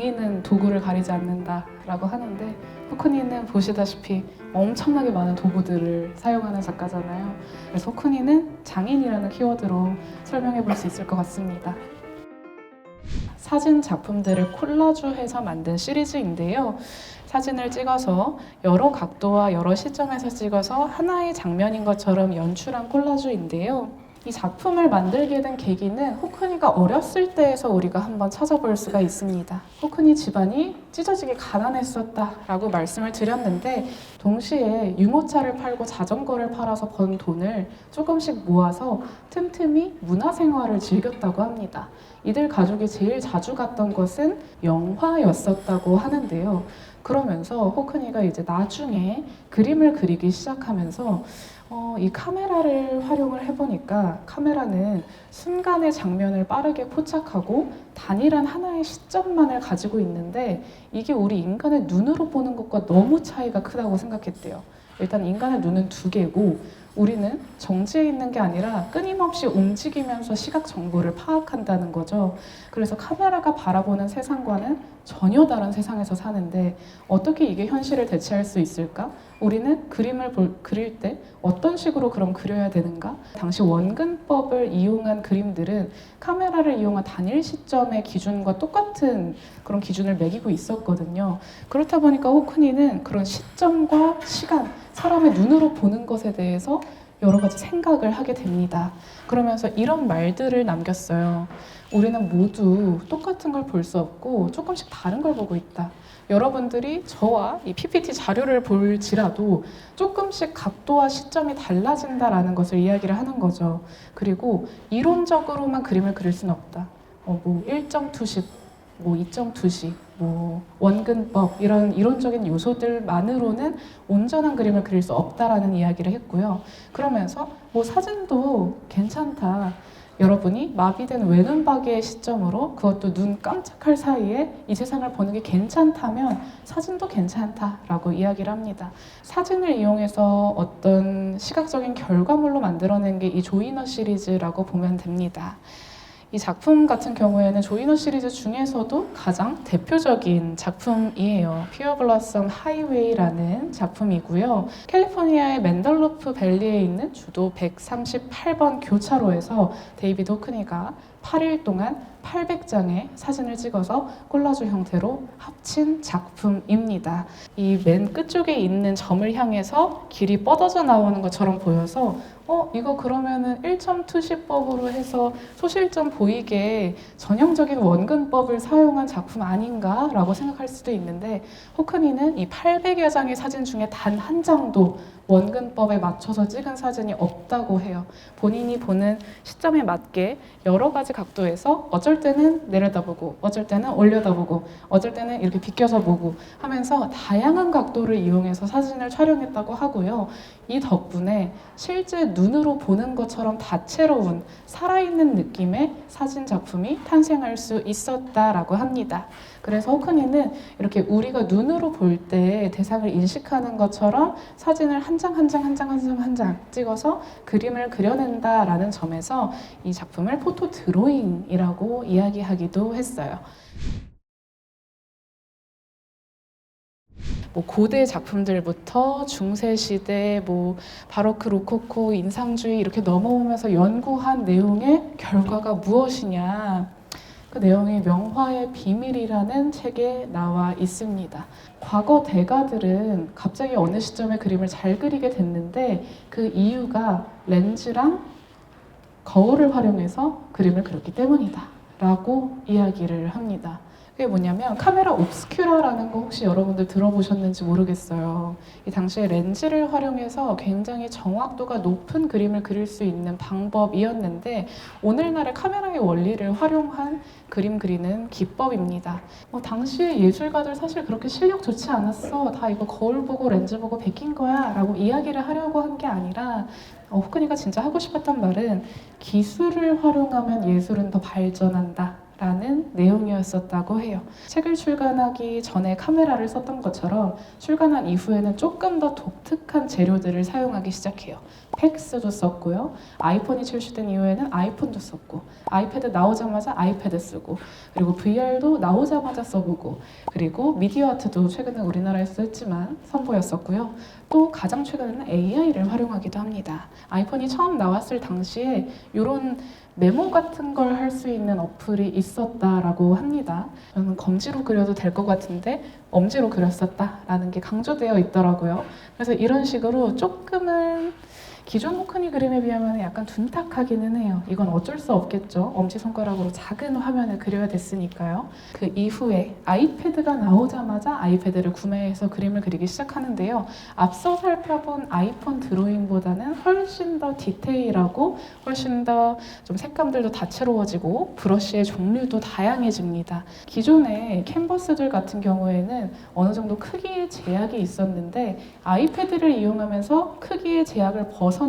장인은 도구를 가리지 않는다라고 하는데 호크니는 보시다시피 엄청나게 많은 도구들을 사용하는 작가잖아요. 그래서 호크니는 장인이라는 키워드로 설명해 볼 수 있을 것 같습니다. 사진 작품들을 콜라주해서 만든 시리즈인데요. 사진을 찍어서 여러 각도와 여러 시점에서 찍어서 하나의 장면인 것처럼 연출한 콜라주인데요. 이 작품을 만들게 된 계기는 호크니가 어렸을 때에서 우리가 한번 찾아볼 수가 있습니다. 호크니 집안이 찢어지게 가난했었다라고 말씀을 드렸는데 동시에 유모차를 팔고 자전거를 팔아서 번 돈을 조금씩 모아서 틈틈이 문화생활을 즐겼다고 합니다. 이들 가족이 제일 자주 갔던 것은 영화였었다고 하는데요. 그러면서 호크니가 이제 나중에 그림을 그리기 시작하면서 이 카메라를 활용을 해보니까 카메라는 순간의 장면을 빠르게 포착하고 단일한 하나의 시점만을 가지고 있는데 이게 우리 인간의 눈으로 보는 것과 너무 차이가 크다고 생각했대요. 일단 인간의 눈은 두 개고 우리는 정지해 있는 게 아니라 끊임없이 움직이면서 시각 정보를 파악한다는 거죠. 그래서 카메라가 바라보는 세상과는 전혀 다른 세상에서 사는데 어떻게 이게 현실을 대체할 수 있을까? 우리는 그림을 그릴 때 어떤 식으로 그럼 그려야 되는가? 당시 원근법을 이용한 그림들은 카메라를 이용한 단일 시점의 기준과 똑같은 그런 기준을 매기고 있었거든요. 그렇다 보니까 호크니는 그런 시점과 시간, 사람의 눈으로 보는 것에 대해서 여러 가지 생각을 하게 됩니다. 그러면서 이런 말들을 남겼어요. 우리는 모두 똑같은 걸 볼 수 없고 조금씩 다른 걸 보고 있다. 여러분들이 저와 이 PPT 자료를 볼지라도 조금씩 각도와 시점이 달라진다라는 것을 이야기를 하는 거죠. 그리고 이론적으로만 그림을 그릴 수는 없다. 1.2십, 2.2시, 원근법 이런 이론적인 요소들만으로는 온전한 그림을 그릴 수 없다라는 이야기를 했고요. 그러면서 사진도 괜찮다. 여러분이 마비된 외눈박이의 시점으로 그것도 눈 깜짝할 사이에 이 세상을 보는 게 괜찮다면 사진도 괜찮다라고 이야기를 합니다. 사진을 이용해서 어떤 시각적인 결과물로 만들어낸 게 이 조이너 시리즈라고 보면 됩니다. 이 작품 같은 경우에는 조이너 시리즈 중에서도 가장 대표적인 작품이에요. 피어 블러썸 하이웨이라는 작품이고요. 캘리포니아의 맨달로프 밸리에 있는 주도 138번 교차로에서 데이비드 호크니가 8일 동안 800장의 사진을 찍어서 콜라주 형태로 합친 작품입니다. 이 맨 끝쪽에 있는 점을 향해서 길이 뻗어져 나오는 것처럼 보여서 이거 그러면은 1.2시법으로 해서 소실점 보이게 전형적인 원근법을 사용한 작품 아닌가? 라고 생각할 수도 있는데 호크니는 이 800여 장의 사진 중에 단 한 장도 원근법에 맞춰서 찍은 사진이 없다고 해요. 본인이 보는 시점에 맞게 여러 가지 각도에서 어쩔 때는 내려다보고 어쩔 때는 올려다보고 어쩔 때는 이렇게 비껴서 보고 하면서 다양한 각도를 이용해서 사진을 촬영했다고 하고요. 이 덕분에 실제 눈으로 보는 것처럼 다채로운 살아있는 느낌의 사진 작품이 탄생할 수 있었다라고 합니다. 그래서 호크니는 이렇게 우리가 눈으로 볼 때 대상을 인식하는 것처럼 사진을 한 장 한 장 한 장 한 장 한 장 찍어서 그림을 그려낸다라는 점에서 이 작품을 포토 드로잉이라고 이야기하기도 했어요. 고대 작품들부터 중세시대, 바로크, 로코코, 인상주의 이렇게 넘어오면서 연구한 내용의 결과가 무엇이냐. 그 내용이 명화의 비밀이라는 책에 나와 있습니다. 과거 대가들은 갑자기 어느 시점에 그림을 잘 그리게 됐는데 그 이유가 렌즈랑 거울을 활용해서 그림을 그렸기 때문이다 라고 이야기를 합니다. 그게 뭐냐면 카메라 옵스큐라라는 거 혹시 여러분들 들어보셨는지 모르겠어요. 이 당시에 렌즈를 활용해서 굉장히 정확도가 높은 그림을 그릴 수 있는 방법이었는데 오늘날의 카메라의 원리를 활용한 그림 그리는 기법입니다. 당시의 예술가들 사실 그렇게 실력 좋지 않았어. 다 이거 거울 보고 렌즈 보고 베낀 거야 라고 이야기를 하려고 한 게 아니라 호크니가 진짜 하고 싶었던 말은 기술을 활용하면 예술은 더 발전한다 라는 내용이었었다고 해요. 책을 출간하기 전에 카메라를 썼던 것처럼 출간한 이후에는 조금 더 독특한 재료들을 사용하기 시작해요. 팩스도 썼고요. 아이폰이 출시된 이후에는 아이폰도 썼고, 아이패드 나오자마자 아이패드 쓰고, 그리고 VR도 나오자마자 써보고, 그리고 미디어 아트도 최근에 우리나라에서 했지만 선보였었고요. 또 가장 최근에는 AI를 활용하기도 합니다. 아이폰이 처음 나왔을 당시에 이런 메모 같은 걸 할 수 있는 어플이 있었다라고 합니다. 저는 검지로 그려도 될 것 같은데 엄지로 그렸었다라는 게 강조되어 있더라고요. 그래서 이런 식으로 조금은 기존 호크니 그림에 비하면 약간 둔탁하기는 해요. 이건 어쩔 수 없겠죠. 엄지손가락으로 작은 화면을 그려야 됐으니까요. 그 이후에 아이패드가 나오자마자 아이패드를 구매해서 그림을 그리기 시작하는데요. 앞서 살펴본 아이폰 드로잉보다는 훨씬 더 디테일하고 훨씬 더 좀 색감들도 다채로워지고 브러쉬의 종류도 다양해집니다. 기존의 캔버스들 같은 경우에는 어느 정도 크기의 제약이 있었는데 아이패드를 이용하면서 크기의 제약을 벗어난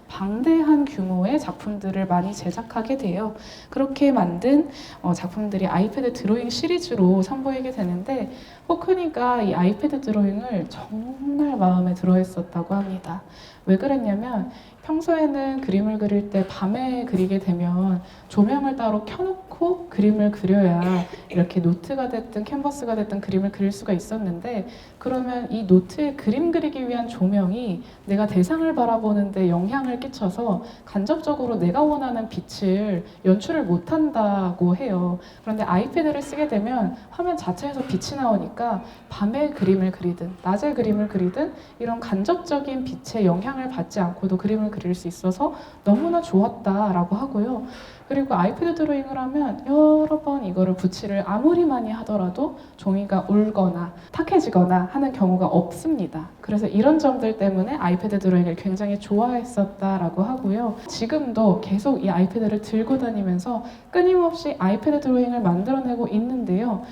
방대한 규모의 작품들을 많이 제작하게 돼요. 그렇게 만든 작품들이 아이패드 드로잉 시리즈로 선보이게 되는데 호크니가 이 아이패드 드로잉을 정말 마음에 들어 했었다고 합니다. 왜 그랬냐면 평소에는 그림을 그릴 때 밤에 그리게 되면 조명을 따로 켜놓고 그림을 그려야 이렇게 노트가 됐든 캔버스가 됐든 그림을 그릴 수가 있었는데 그러면 이 노트에 그림 그리기 위한 조명이 내가 대상을 바라보는데 영향을 끼쳐서 간접적으로 내가 원하는 빛을 연출을 못한다고 해요. 그런데 아이패드를 쓰게 되면 화면 자체에서 빛이 나오니까 밤에 그림을 그리든 낮에 그림을 그리든 이런 간접적인 빛의 영향을 받지 않고도 그림을 그릴 수 있어서 너무나 좋았다라고 하고요. 그리고 아이패드 드로잉을 하면 여러 번 이거를 붓질을 아무리 많이 하더라도 종이가 울거나 탁해지거나 하는 경우가 없습니다. 그래서 이런 점들 때문에 아이패드 드로잉을 굉장히 좋아했었다라고 하고요. 지금도 계속 이 아이패드를 들고 다니면서 끊임없이 아이패드 드로잉을 만들어내고 있는데요.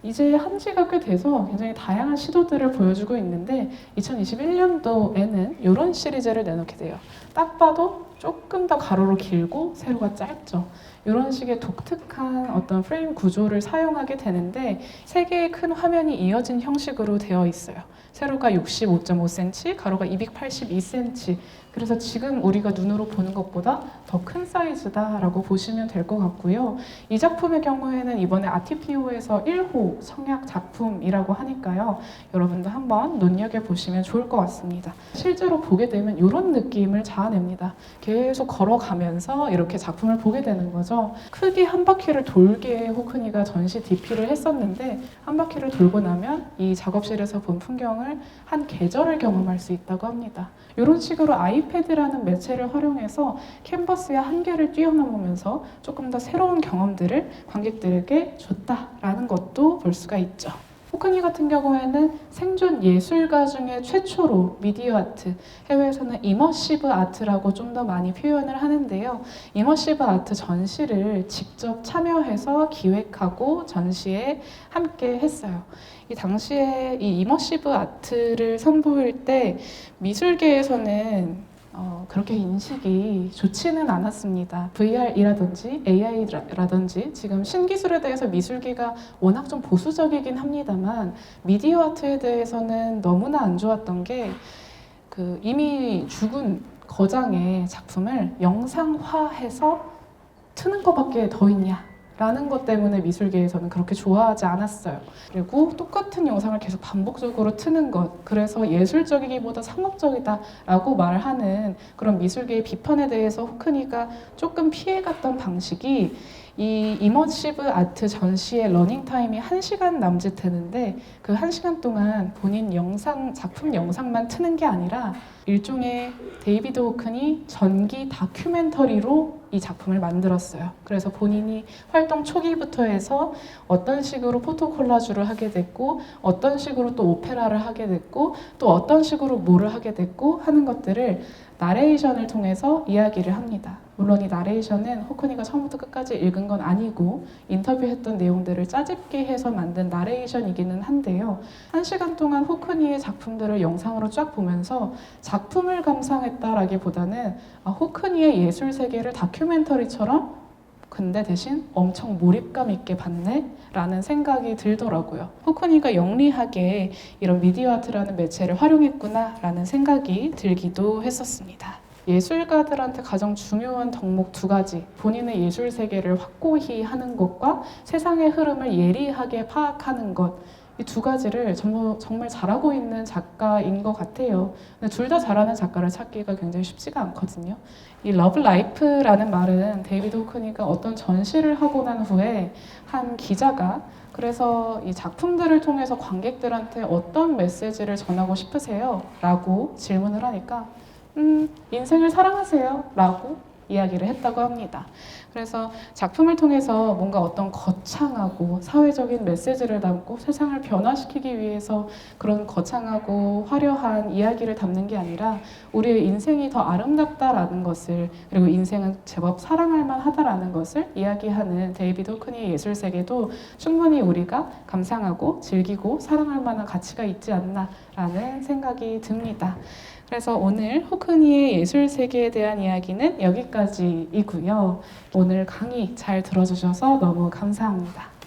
이제 한 지가 꽤 돼서 굉장히 다양한 시도들을 보여주고 있는데 2021년도에는 이런 시리즈를 내놓게 돼요. 딱 봐도 조금 더 가로로 길고 세로가 짧죠. 이런 식의 독특한 어떤 프레임 구조를 사용하게 되는데 세 개의 큰 화면이 이어진 형식으로 되어 있어요. 세로가 65.5cm, 가로가 282cm. 그래서 지금 우리가 눈으로 보는 것보다 더 큰 사이즈다라고 보시면 될 것 같고요. 이 작품의 경우에는 이번에 아티피오에서 1호 성약 작품이라고 하니까요. 여러분도 한번 눈여겨보시면 좋을 것 같습니다. 실제로 보게 되면 이런 느낌을 자아냅니다. 계속 걸어가면서 이렇게 작품을 보게 되는 거죠. 크게 한 바퀴를 돌게 호크니가 전시 DP를 했었는데 한 바퀴를 돌고 나면 이 작업실에서 본 풍경을 한 계절을 경험할 수 있다고 합니다. 이런 식으로 아이패드라는 매체를 활용해서 캔버스의 한계를 뛰어넘으면서 조금 더 새로운 경험들을 관객들에게 줬다라는 것도 볼 수가 있죠. 호크니 같은 경우에는 생존 예술가 중에 최초로 미디어 아트, 해외에서는 이머시브 아트라고 좀 더 많이 표현을 하는데요. 이머시브 아트 전시를 직접 참여해서 기획하고 전시에 함께 했어요. 이 당시에 이 이머시브 아트를 선보일 때 미술계에서는 그렇게 인식이 좋지는 않았습니다. VR이라든지 AI라든지 지금 신기술에 대해서 미술계가 워낙 좀 보수적이긴 합니다만 미디어 아트에 대해서는 너무나 안 좋았던 게 그 이미 죽은 거장의 작품을 영상화해서 트는 것밖에 더 있냐 라는 것 때문에 미술계에서는 그렇게 좋아하지 않았어요. 그리고 똑같은 영상을 계속 반복적으로 트는 것, 그래서 예술적이기보다 상업적이다라고 말하는 그런 미술계의 비판에 대해서 호크니가 조금 피해갔던 방식이 이 이머시브 아트 전시의 러닝타임이 1시간 남짓 되는데 그 1시간 동안 본인 작품 영상만 트는 게 아니라 일종의 데이비드 호크니 전기 다큐멘터리로 이 작품을 만들었어요. 그래서 본인이 활동 초기부터 해서 어떤 식으로 포토 콜라주를 하게 됐고 어떤 식으로 또 오페라를 하게 됐고 또 어떤 식으로 뭐를 하게 됐고 하는 것들을 나레이션을 통해서 이야기를 합니다. 물론 이 나레이션은 호크니가 처음부터 끝까지 읽은 건 아니고 인터뷰했던 내용들을 짜집기 해서 만든 나레이션이기는 한데요. 1시간 동안 호크니의 작품들을 영상으로 쫙 보면서 작품을 감상했다라기보다는 호크니의 예술 세계를 다큐멘터리처럼 근데 대신 엄청 몰입감 있게 봤네? 라는 생각이 들더라고요. 호크니가 영리하게 이런 미디어 아트라는 매체를 활용했구나 라는 생각이 들기도 했었습니다. 예술가들한테 가장 중요한 덕목 두 가지, 본인의 예술 세계를 확고히 하는 것과 세상의 흐름을 예리하게 파악하는 것, 이 두 가지를 정말 잘하고 있는 작가인 것 같아요. 근데 둘 다 잘하는 작가를 찾기가 굉장히 쉽지가 않거든요. 이 러브 라이프라는 말은 데이비드 호크니가 어떤 전시를 하고 난 후에 한 기자가 그래서 이 작품들을 통해서 관객들한테 어떤 메시지를 전하고 싶으세요? 라고 질문을 하니까 인생을 사랑하세요 라고 이야기를 했다고 합니다. 그래서 작품을 통해서 뭔가 어떤 거창하고 사회적인 메시지를 담고 세상을 변화시키기 위해서 그런 거창하고 화려한 이야기를 담는 게 아니라 우리의 인생이 더 아름답다라는 것을, 그리고 인생은 제법 사랑할 만하다라는 것을 이야기하는 데이비드 호크니의 예술 세계도 충분히 우리가 감상하고 즐기고 사랑할 만한 가치가 있지 않나라는 생각이 듭니다. 그래서 오늘 호크니의 예술 세계에 대한 이야기는 여기까지이고요. 오늘 강의 잘 들어주셔서 너무 감사합니다.